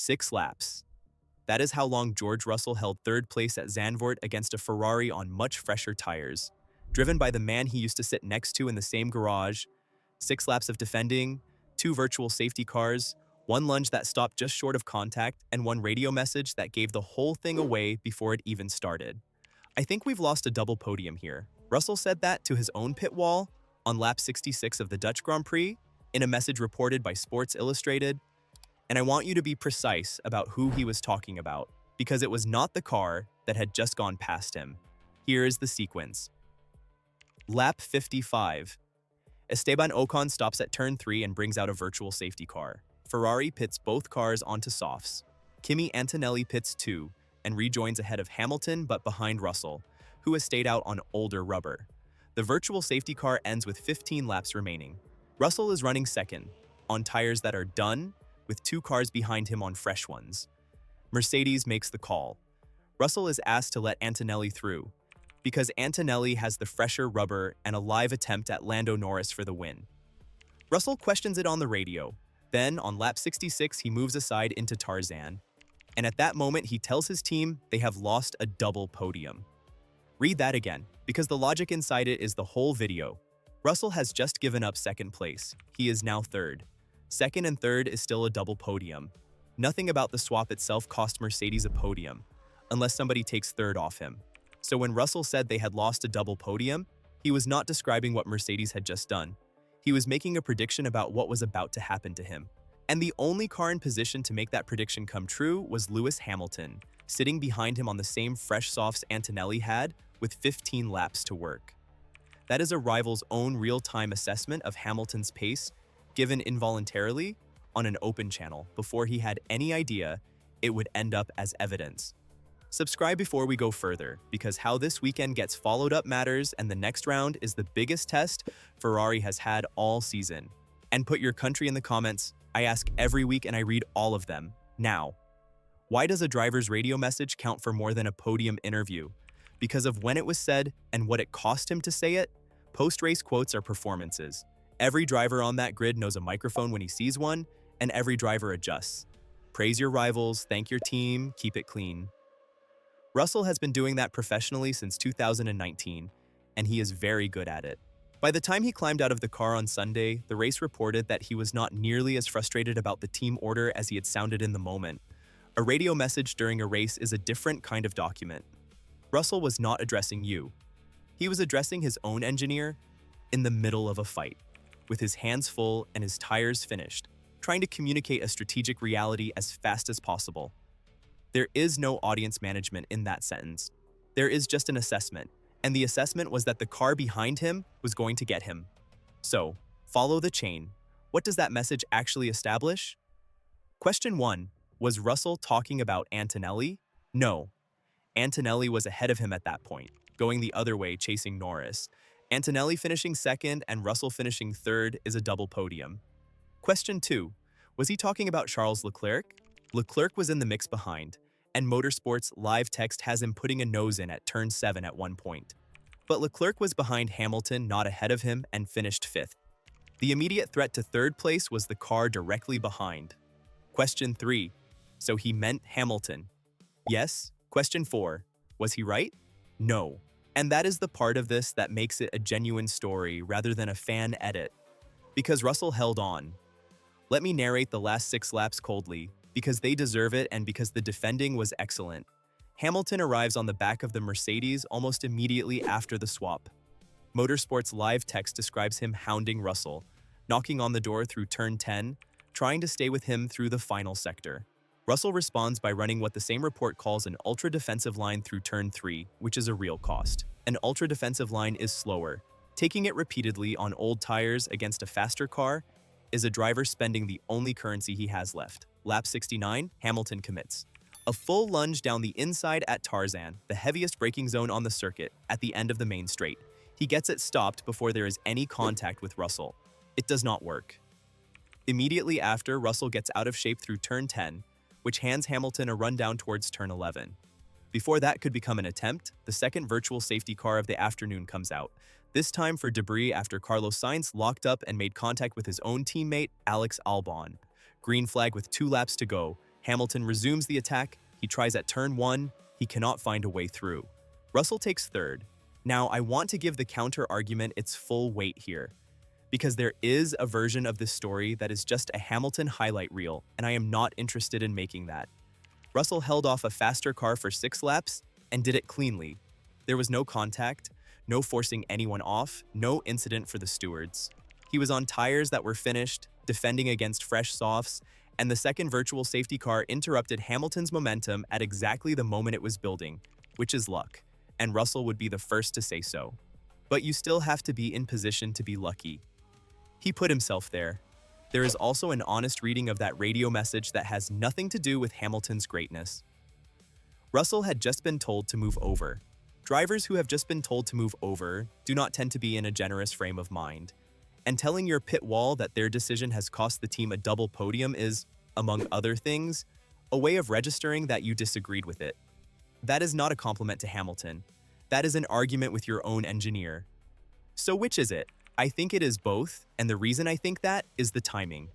6 laps. That is how long George Russell held third place at Zandvoort against a Ferrari on much fresher tires. Driven by the man he used to sit next to in the same garage, 6 laps of defending, 2 virtual safety cars, 1 lunge that stopped just short of contact, and 1 radio message that gave the whole thing away before it even started. I think we've lost a double podium here. Russell said that to his own pit wall on lap 66 of the Dutch Grand Prix in a message reported by Sports Illustrated. And I want you to be precise about who he was talking about, because it was not the car that had just gone past him. Here is the sequence. Lap 55. Esteban Ocon stops at turn 3 and brings out a virtual safety car. Ferrari pits both cars onto softs. Kimi Antonelli pits 2 and rejoins ahead of Hamilton but behind Russell, who has stayed out on older rubber. The virtual safety car ends with 15 laps remaining. Russell is running second, on tires that are done, with 2 cars behind him on fresh ones. Mercedes makes the call. Russell is asked to let Antonelli through, because Antonelli has the fresher rubber and a live attempt at Lando Norris for the win. Russell questions it on the radio. Then, on lap 66, he moves aside into Tarzan. And at that moment, he tells his team they have lost a double podium. Read that again, because the logic inside it is the whole video. Russell has just given up second place. He is now third. Second and third is still a double podium. Nothing about the swap itself cost Mercedes a podium, unless somebody takes third off him. So when Russell said they had lost a double podium, he was not describing what Mercedes had just done. He was making a prediction about what was about to happen to him. And the only car in position to make that prediction come true was Lewis Hamilton, sitting behind him on the same fresh softs Antonelli had, with 15 laps to work. That is a rival's own real-time assessment of Hamilton's pace, given involuntarily on an open channel before he had any idea it would end up as evidence. Subscribe before we go further, because how this weekend gets followed up matters, and the next round is the biggest test Ferrari has had all season. And put your country in the comments. I ask every week and I read all of them. Now, why does a driver's radio message count for more than a podium interview? Because of when it was said and what it cost him to say it? Post-race quotes are performances. Every driver on that grid knows a microphone when he sees one, and every driver adjusts. Praise your rivals, thank your team, keep it clean. Russell has been doing that professionally since 2019, and he is very good at it. By the time he climbed out of the car on Sunday, the race reported that he was not nearly as frustrated about the team order as he had sounded in the moment. A radio message during a race is a different kind of document. Russell was not addressing you. He was addressing his own engineer in the middle of a fight, with his hands full and his tires finished, trying to communicate a strategic reality as fast as possible. There is no audience management in that sentence. There is just an assessment, and the assessment was that the car behind him was going to get him. So, follow the chain. What does that message actually establish? Question 1. Was Russell talking about Antonelli? No. Antonelli was ahead of him at that point, going the other way chasing Norris. Antonelli finishing second and Russell finishing third is a double podium. Question 2. Was he talking about Charles Leclerc? Leclerc was in the mix behind, and Motorsport's live text has him putting a nose in at turn 7 at one point. But Leclerc was behind Hamilton, not ahead of him, and finished 5th. The immediate threat to third place was the car directly behind. Question 3. So he meant Hamilton? Yes. Question 4. Was he right? No. And that is the part of this that makes it a genuine story rather than a fan edit. Because Russell held on. Let me narrate the last 6 laps coldly, because they deserve it and because the defending was excellent. Hamilton arrives on the back of the Mercedes almost immediately after the swap. Motorsport's live text describes him hounding Russell, knocking on the door through turn 10, trying to stay with him through the final sector. Russell responds by running what the same report calls an ultra-defensive line through turn 3, which is a real cost. An ultra-defensive line is slower. Taking it repeatedly on old tires against a faster car is a driver spending the only currency he has left. Lap 69, Hamilton commits. A full lunge down the inside at Tarzan, the heaviest braking zone on the circuit, at the end of the main straight. He gets it stopped before there is any contact with Russell. It does not work. Immediately after, Russell gets out of shape through turn 10, which hands Hamilton a run down towards turn 11. Before that could become an attempt, the second virtual safety car of the afternoon comes out, this time for debris after Carlos Sainz locked up and made contact with his own teammate, Alex Albon. Green flag with 2 laps to go. Hamilton resumes the attack. He tries at turn 1. He cannot find a way through. Russell takes third. Now, I want to give the counter-argument its full weight here, because there is a version of this story that is just a Hamilton highlight reel, and I am not interested in making that. Russell held off a faster car for 6 laps and did it cleanly. There was no contact, no forcing anyone off, no incident for the stewards. He was on tires that were finished, defending against fresh softs, and the second virtual safety car interrupted Hamilton's momentum at exactly the moment it was building, which is luck, and Russell would be the first to say so. But you still have to be in position to be lucky. He put himself there. There is also an honest reading of that radio message that has nothing to do with Hamilton's greatness. Russell had just been told to move over. Drivers who have just been told to move over do not tend to be in a generous frame of mind. And telling your pit wall that their decision has cost the team a double podium is, among other things, a way of registering that you disagreed with it. That is not a compliment to Hamilton. That is an argument with your own engineer. So which is it? I think it is both, and the reason I think that is the timing.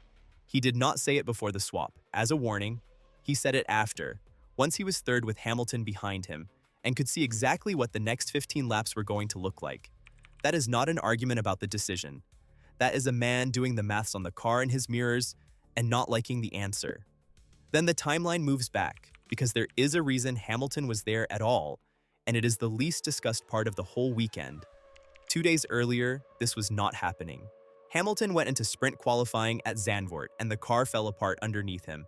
He did not say it before the swap, as a warning. He said it after, once he was third with Hamilton behind him, and could see exactly what the next 15 laps were going to look like. That is not an argument about the decision. That is a man doing the maths on the car in his mirrors and not liking the answer. Then the timeline moves back, because there is a reason Hamilton was there at all, and it is the least discussed part of the whole weekend. 2 days earlier, this was not happening. Hamilton went into sprint qualifying at Zandvoort, and the car fell apart underneath him.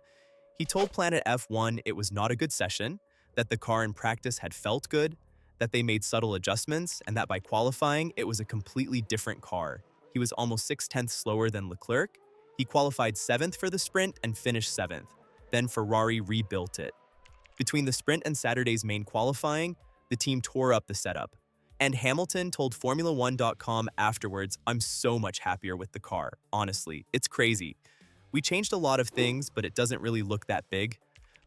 He told Planet F1 it was not a good session, that the car in practice had felt good, that they made subtle adjustments, and that by qualifying, it was a completely different car. He was almost 6/10 slower than Leclerc. He qualified 7th for the sprint and finished 7th. Then Ferrari rebuilt it. Between the sprint and Saturday's main qualifying, the team tore up the setup. And Hamilton told Formula1.com afterwards, "I'm so much happier with the car, honestly. It's crazy. We changed a lot of things, but it doesn't really look that big.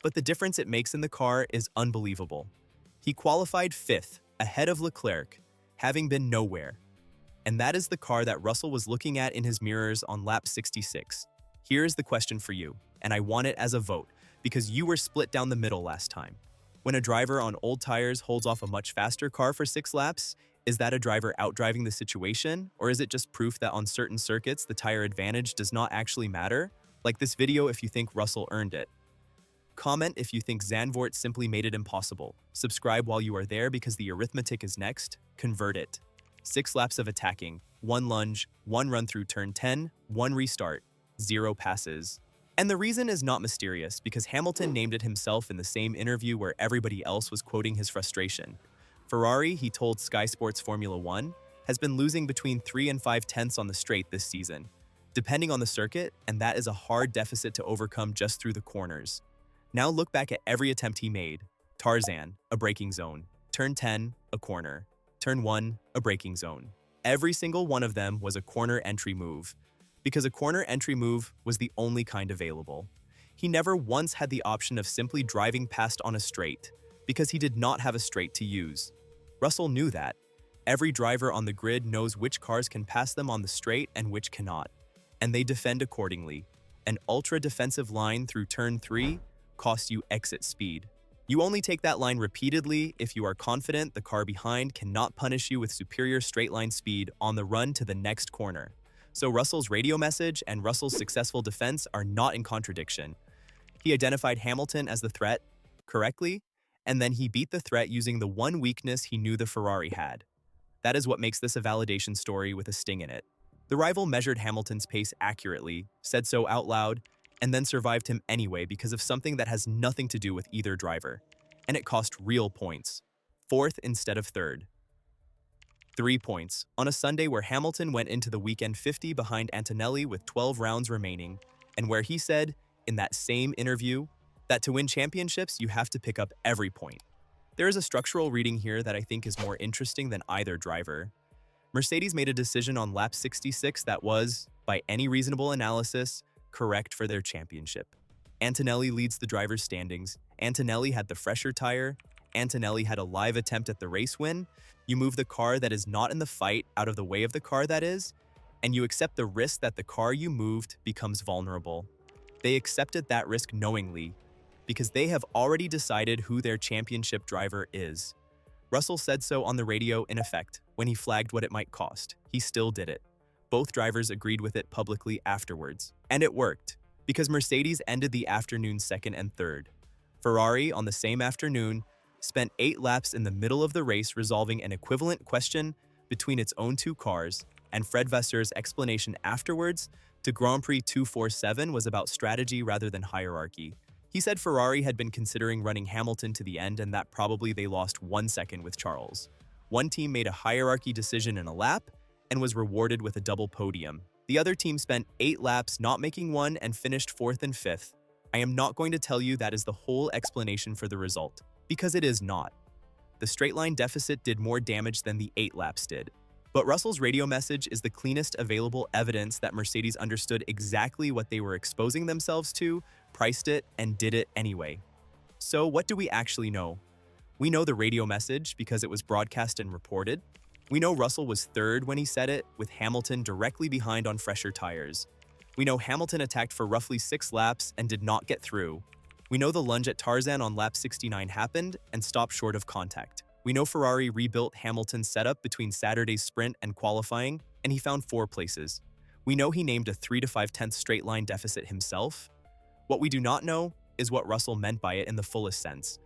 But the difference it makes in the car is unbelievable." He qualified 5th, ahead of Leclerc, having been nowhere. And that is the car that Russell was looking at in his mirrors on lap 66. Here is the question for you, and I want it as a vote, because you were split down the middle last time. When a driver on old tires holds off a much faster car for 6 laps, is that a driver outdriving the situation, or is it just proof that on certain circuits the tire advantage does not actually matter? Like this video if you think Russell earned it. Comment if you think Zandvoort simply made it impossible. Subscribe while you are there because the arithmetic is next. Convert it. 6 laps of attacking, 1 lunge, 1 run through turn 10, 1 restart, 0 passes. And the reason is not mysterious because Hamilton named it himself in the same interview where everybody else was quoting his frustration. Ferrari, he told Sky Sports Formula 1, has been losing between 3 and 5 tenths on the straight this season, depending on the circuit, and that is a hard deficit to overcome just through the corners. Now look back at every attempt he made. Tarzan, a braking zone. Turn 10, a corner. Turn 1, a braking zone. Every single one of them was a corner entry move, because a corner entry move was the only kind available. He never once had the option of simply driving past on a straight, because he did not have a straight to use. Russell knew that. Every driver on the grid knows which cars can pass them on the straight and which cannot, and they defend accordingly. An ultra-defensive line through turn 3 costs you exit speed. You only take that line repeatedly if you are confident the car behind cannot punish you with superior straight-line speed on the run to the next corner. So Russell's radio message and Russell's successful defense are not in contradiction. He identified Hamilton as the threat correctly, and then he beat the threat using the one weakness he knew the Ferrari had. That is what makes this a validation story with a sting in it. The rival measured Hamilton's pace accurately, said so out loud, and then survived him anyway because of something that has nothing to do with either driver. And it cost real points. 4th instead of 3rd. 3 points, on a Sunday where Hamilton went into the weekend 50 behind Antonelli with 12 rounds remaining, and where he said, in that same interview, that to win championships you have to pick up every point. There is a structural reading here that I think is more interesting than either driver. Mercedes made a decision on lap 66 that was, by any reasonable analysis, correct for their championship. Antonelli leads the driver's standings. Antonelli had the fresher tire. Antonelli had a live attempt at the race win. You move the car that is not in the fight out of the way of the car that is, and you accept the risk that the car you moved becomes vulnerable. They accepted that risk knowingly, because they have already decided who their championship driver is. Russell said so on the radio in effect when he flagged what it might cost. He still did it. Both drivers agreed with it publicly afterwards. And it worked, because Mercedes ended the afternoon second and third. Ferrari, on the same afternoon, spent 8 laps in the middle of the race resolving an equivalent question between its own two cars, and Fred Vasseurs' explanation afterwards to Grand Prix 247 was about strategy rather than hierarchy. He said Ferrari had been considering running Hamilton to the end and that probably they lost 1 second with Charles. One team made a hierarchy decision in a lap and was rewarded with a double podium. The other team spent 8 laps not making one and finished 4th and 5th. I am not going to tell you that is the whole explanation for the result, because it is not. The straight line deficit did more damage than the 8 laps did. But Russell's radio message is the cleanest available evidence that Mercedes understood exactly what they were exposing themselves to, priced it, and did it anyway. So what do we actually know? We know the radio message because it was broadcast and reported. We know Russell was third when he said it, with Hamilton directly behind on fresher tires. We know Hamilton attacked for roughly 6 laps and did not get through. We know the lunge at Tarzan on lap 69 happened and stopped short of contact. We know Ferrari rebuilt Hamilton's setup between Saturday's sprint and qualifying, and he found 4 places. We know he named a 3 to 5/10 straight line deficit himself. What we do not know is what Russell meant by it in the fullest sense,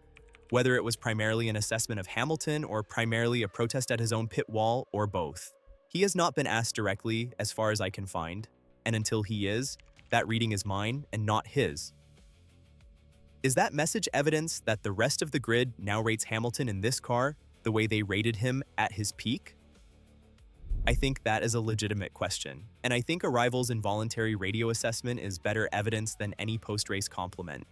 whether it was primarily an assessment of Hamilton or primarily a protest at his own pit wall or both. He has not been asked directly as far as I can find, and until he is, that reading is mine and not his. Is that message evidence that the rest of the grid now rates Hamilton in this car the way they rated him at his peak? I think that is a legitimate question, and I think a rival's involuntary radio assessment is better evidence than any post-race compliment.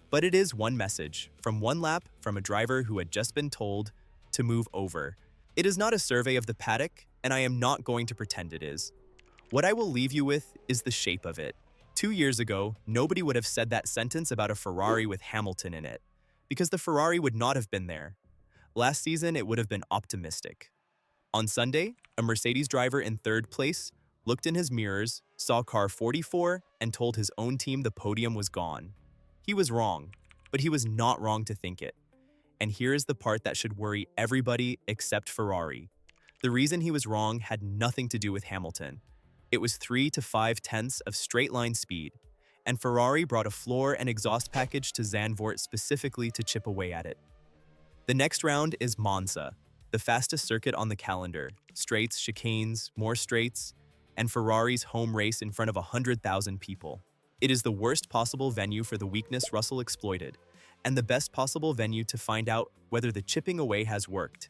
But it is one message, from one lap, from a driver who had just been told to move over. It is not a survey of the paddock, and I am not going to pretend it is. What I will leave you with is the shape of it. 2 years ago, nobody would have said that sentence about a Ferrari with Hamilton in it, because the Ferrari would not have been there. Last season, it would have been optimistic. On Sunday, a Mercedes driver in 3rd place looked in his mirrors, saw car 44, and told his own team the podium was gone. He was wrong, but he was not wrong to think it. And here is the part that should worry everybody except Ferrari. The reason he was wrong had nothing to do with Hamilton. It was 3 to 5/10 of straight-line speed, and Ferrari brought a floor and exhaust package to Zandvoort specifically to chip away at it. The next round is Monza, the fastest circuit on the calendar. Straights, chicanes, more straights, and Ferrari's home race in front of 100,000 people. It is the worst possible venue for the weakness Russell exploited, and the best possible venue to find out whether the chipping away has worked.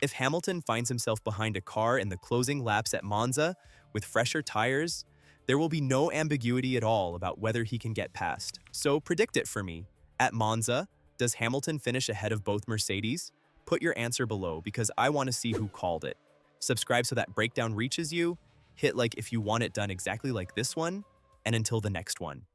If Hamilton finds himself behind a car in the closing laps at Monza with fresher tires, there will be no ambiguity at all about whether he can get past. So predict it for me. At Monza, does Hamilton finish ahead of both Mercedes? Put your answer below because I want to see who called it. Subscribe so that breakdown reaches you. Hit like if you want it done exactly like this one. And until the next one.